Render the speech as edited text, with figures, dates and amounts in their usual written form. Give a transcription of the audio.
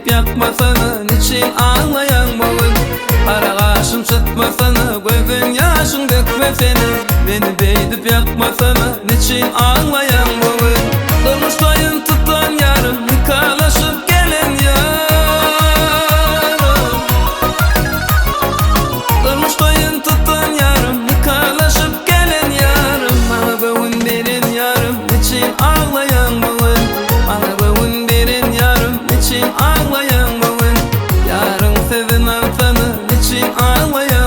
beydip yakmasana, niçin ağlayan bugün? Kara kaşım çıtmasana, gözün yaşın dökmesene. Beni beydip yakmasana, niçin ağlayan bugün? Durmuş toyun tutan yarım, nikahlaşıp gelen yarım. Durmuş toyun tutan yarım, nikahlaşıp gelen yarım. Bana bugün verin yarım, niçin ağlayan bugün? Bana bugün verin yarım, niçin ağlayan bugün? Yarın sevin alsanı, niçin ağlayan